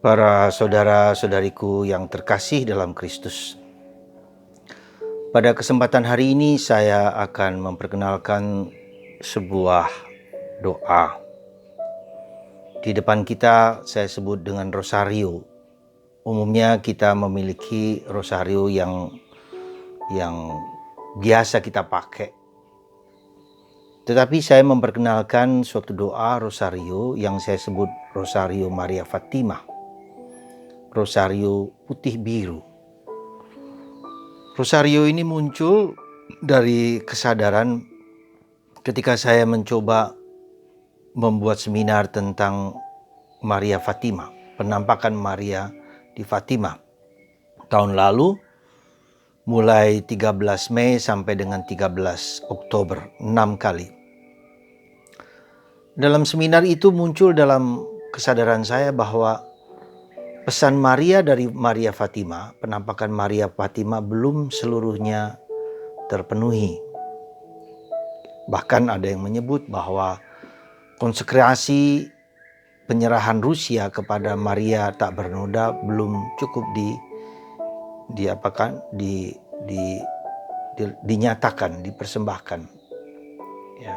Para saudara-saudariku yang terkasih dalam Kristus, pada kesempatan hari ini saya akan memperkenalkan sebuah doa. Di depan kita saya sebut dengan rosario. Umumnya kita memiliki rosario yang biasa kita pakai. Tetapi saya memperkenalkan suatu doa rosario yang saya sebut Rosario Maria Fatimah. Rosario putih biru. Rosario ini muncul dari kesadaran ketika saya mencoba membuat seminar tentang Maria Fatimah, penampakan Maria di Fatimah. Tahun lalu, mulai 13 Mei sampai dengan 13 Oktober, 6 kali. Dalam seminar itu muncul dalam kesadaran saya bahwa pesan Maria dari Maria Fatimah, penampakan Maria Fatimah belum seluruhnya terpenuhi. Bahkan ada yang menyebut bahwa konsekrasi penyerahan Rusia kepada Maria tak bernoda belum cukup dinyatakan, dipersembahkan. Ya.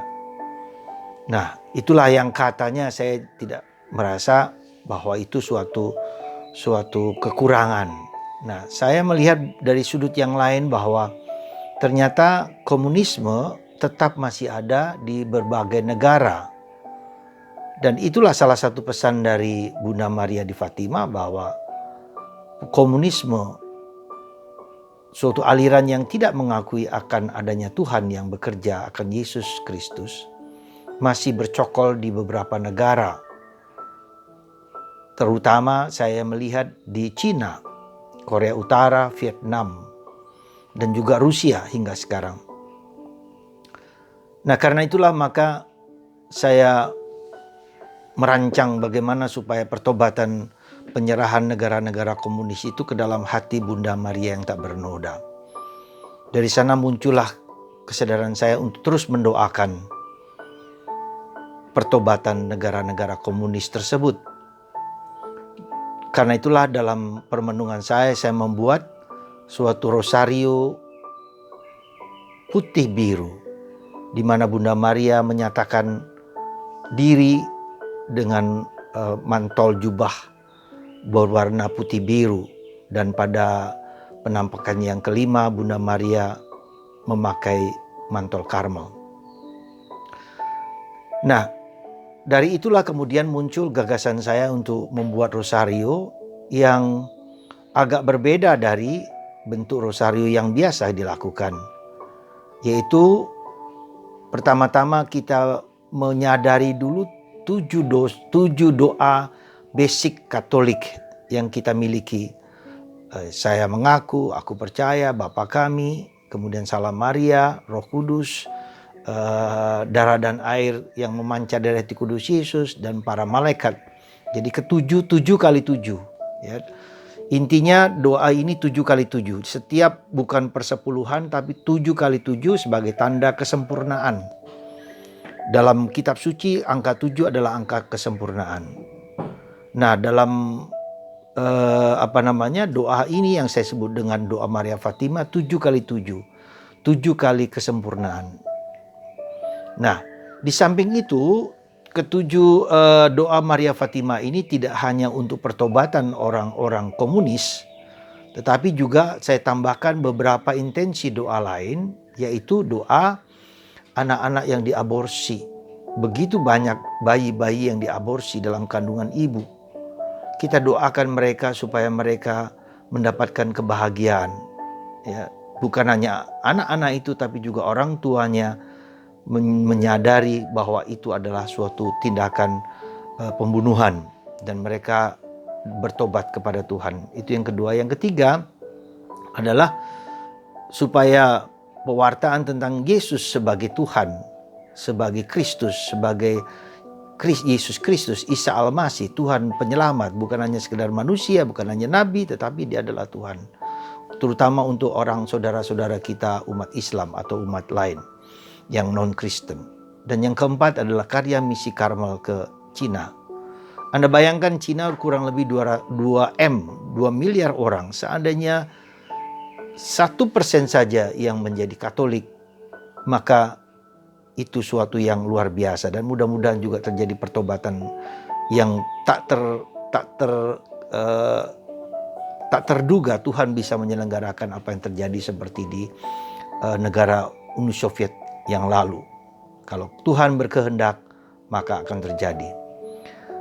Nah, itulah yang katanya saya tidak merasa bahwa itu suatu kekurangan. Nah, saya melihat dari sudut yang lain bahwa ternyata komunisme tetap masih ada di berbagai negara. Dan itulah salah satu pesan dari Bunda Maria di Fatimah, bahwa komunisme, suatu aliran yang tidak mengakui akan adanya Tuhan yang bekerja, akan Yesus Kristus, masih bercokol di beberapa negara. Terutama saya melihat di Cina, Korea Utara, Vietnam, dan juga Rusia hingga sekarang. Nah, karena itulah maka saya merancang bagaimana supaya pertobatan penyerahan negara-negara komunis itu ke dalam hati Bunda Maria yang tak bernoda. Dari sana muncullah kesadaran saya untuk terus mendoakan pertobatan negara-negara komunis tersebut. Karena itulah dalam permenungan saya membuat suatu rosario putih biru, di mana Bunda Maria menyatakan diri dengan mantol jubah berwarna putih biru, dan pada penampakan yang kelima Bunda Maria memakai mantel karmel. Nah, dari itulah kemudian muncul gagasan saya untuk membuat rosario yang agak berbeda dari bentuk rosario yang biasa dilakukan. Yaitu pertama-tama kita menyadari dulu 7 doa basic Katolik yang kita miliki. Saya mengaku, aku percaya, Bapa kami, kemudian Salam Maria, Roh Kudus, darah dan air yang memancar dari hati kudus Yesus, dan para malaikat. Jadi ketujuh, 7 kali 7. Ya. Intinya doa ini 7 kali 7. Setiap bukan persepuluhan, tapi 7 kali 7 sebagai tanda kesempurnaan. Dalam kitab suci angka 7 adalah angka kesempurnaan. Nah, dalam doa ini yang saya sebut dengan doa Maria Fatimah 7 kali 7. 7 kali kesempurnaan. Nah, di samping itu, ketujuh doa Maria Fatimah ini tidak hanya untuk pertobatan orang-orang komunis, tetapi juga saya tambahkan beberapa intensi doa lain, yaitu doa anak-anak yang diaborsi. Begitu banyak bayi-bayi yang diaborsi dalam kandungan ibu. Kita doakan mereka supaya mereka mendapatkan kebahagiaan. Ya, bukan hanya anak-anak itu, tapi juga orang tuanya menyadari bahwa itu adalah suatu tindakan pembunuhan, dan mereka bertobat kepada Tuhan. Itu yang kedua. Yang ketiga adalah supaya pewartaan tentang Yesus sebagai Tuhan, sebagai Kristus, sebagai Yesus Kristus, Isa Al-Masih, Tuhan penyelamat, bukan hanya sekedar manusia, bukan hanya nabi, tetapi dia adalah Tuhan. Terutama untuk orang saudara-saudara kita umat Islam atau umat lain yang non-Kristen. Dan yang keempat adalah karya misi Karmel ke Cina. Anda bayangkan Cina kurang lebih 2 miliar orang. Seandainya 1% saja yang menjadi Katolik, maka itu suatu yang luar biasa, dan mudah-mudahan juga terjadi pertobatan yang tak terduga. Tuhan bisa menyelenggarakan apa yang terjadi seperti di negara Uni Soviet yang lalu. Kalau Tuhan berkehendak, maka akan terjadi.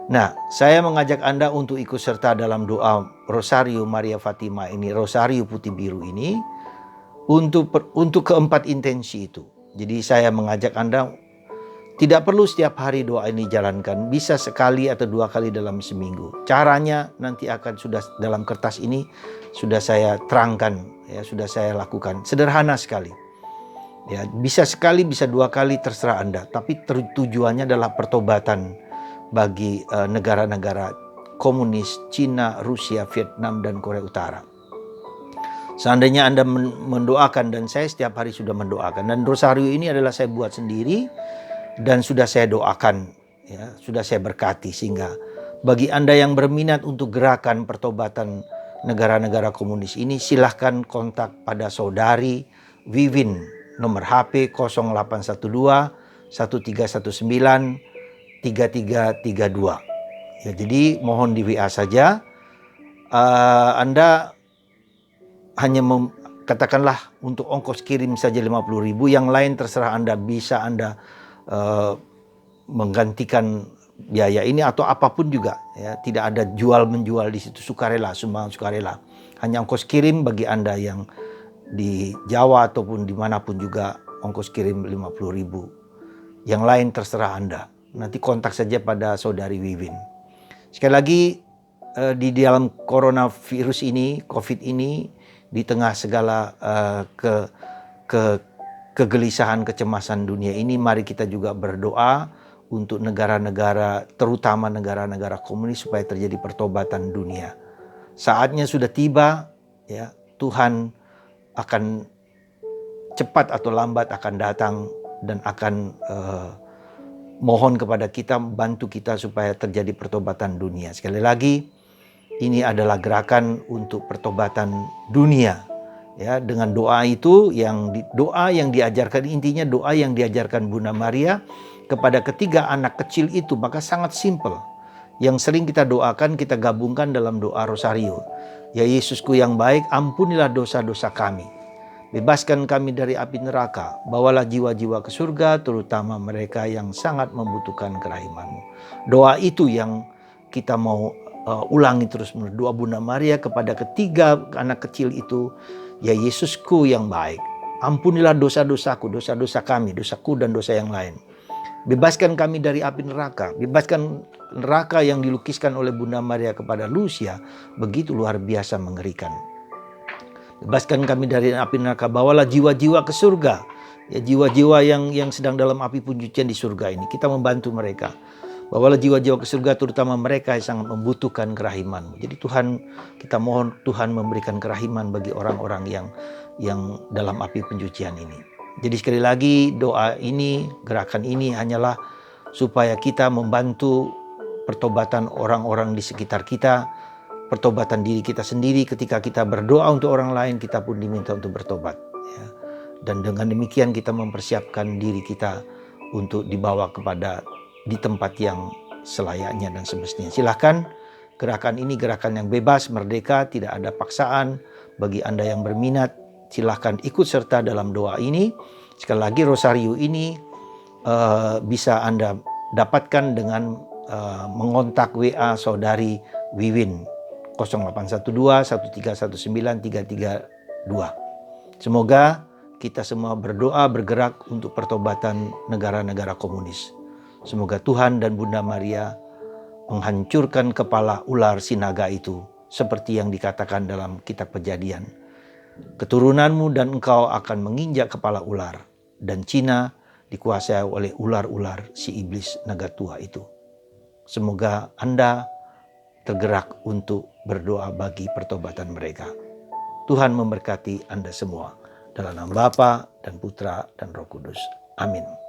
Nah, saya mengajak Anda untuk ikut serta dalam doa Rosario Maria Fatima ini, Rosario Putih Biru ini, untuk keempat intensi itu. Jadi saya mengajak Anda, tidak perlu setiap hari doa ini jalankan, bisa sekali atau 2 kali dalam seminggu. Caranya nanti akan sudah dalam kertas ini, sudah saya terangkan, ya, sudah saya lakukan. Sederhana sekali. Ya, bisa sekali, bisa 2 kali, terserah Anda. Tapi tujuannya adalah pertobatan bagi negara-negara komunis, Cina, Rusia, Vietnam, dan Korea Utara. Seandainya Anda mendoakan, dan saya setiap hari sudah mendoakan, dan rosario ini adalah saya buat sendiri dan sudah saya doakan, ya, sudah saya berkati, sehingga bagi Anda yang berminat untuk gerakan pertobatan negara-negara komunis ini, silahkan kontak pada saudari Wiwin, nomor HP 0812 1319 3332. Ya, jadi mohon di WA saja. Anda hanya katakanlah untuk ongkos kirim saja 50.000, yang lain terserah Anda. Bisa Anda menggantikan biaya ini atau apapun juga, ya. Tidak ada jual menjual di situ, sukarela, sumbangan sukarela. Hanya ongkos kirim bagi Anda yang di Jawa ataupun dimanapun juga, ongkos kirim 50.000. Yang lain terserah Anda. Nanti kontak saja pada saudari Wiwin. Sekali lagi, di dalam coronavirus ini, COVID ini, di tengah segala kegelisahan, kecemasan dunia ini, mari kita juga berdoa untuk negara-negara, terutama negara-negara komunis, supaya terjadi pertobatan dunia. Saatnya sudah tiba, ya. Tuhan akan cepat atau lambat akan datang dan akan mohon kepada kita, bantu kita supaya terjadi pertobatan dunia. Sekali lagi, ini adalah gerakan untuk pertobatan dunia, ya. Dengan doa itu, doa yang diajarkan, intinya doa yang diajarkan Bunda Maria kepada ketiga anak kecil itu, maka sangat simpel. Yang sering kita doakan, kita gabungkan dalam doa rosario. Ya Yesusku yang baik, ampunilah dosa-dosa kami. Bebaskan kami dari api neraka, bawalah jiwa-jiwa ke surga, terutama mereka yang sangat membutuhkan kerahiman-Mu. Doa itu yang kita mau ulangi terus menerus. Doa Bunda Maria kepada ketiga anak kecil itu, ya Yesusku yang baik, ampunilah dosa-dosaku, dosa-dosa kami, dosaku dan dosa yang lain. Bebaskan kami dari api neraka, bebaskan neraka yang dilukiskan oleh Bunda Maria kepada Lucia, begitu luar biasa mengerikan. Bebaskan kami dari api neraka, bawalah jiwa-jiwa ke surga. Ya, jiwa-jiwa yang sedang dalam api pencucian di surga ini, kita membantu mereka. Bawalah jiwa-jiwa ke surga, terutama mereka yang sangat membutuhkan kerahiman. Jadi Tuhan, kita mohon Tuhan memberikan kerahiman bagi orang-orang yang dalam api pencucian ini. Jadi sekali lagi, doa ini, gerakan ini hanyalah supaya kita membantu pertobatan orang-orang di sekitar kita, pertobatan diri kita sendiri. Ketika kita berdoa untuk orang lain, kita pun diminta untuk bertobat, ya. Dan dengan demikian kita mempersiapkan diri kita untuk dibawa di tempat yang selayaknya dan semestinya. Silahkan, gerakan ini gerakan yang bebas, merdeka, tidak ada paksaan. Bagi Anda yang berminat, silahkan ikut serta dalam doa ini. Sekali lagi, rosario ini bisa Anda dapatkan dengan mengontak WA saudari Wiwin 0812 1319 332. Semoga kita semua berdoa, bergerak untuk pertobatan negara-negara komunis. Semoga Tuhan dan Bunda Maria menghancurkan kepala ular si naga itu, seperti yang dikatakan dalam kitab Kejadian. Keturunanmu dan engkau akan menginjak kepala ular, dan Cina dikuasai oleh ular-ular si iblis naga tua itu. Semoga Anda tergerak untuk berdoa bagi pertobatan mereka. Tuhan memberkati Anda semua. Dalam nama Bapa dan Putra dan Roh Kudus. Amin.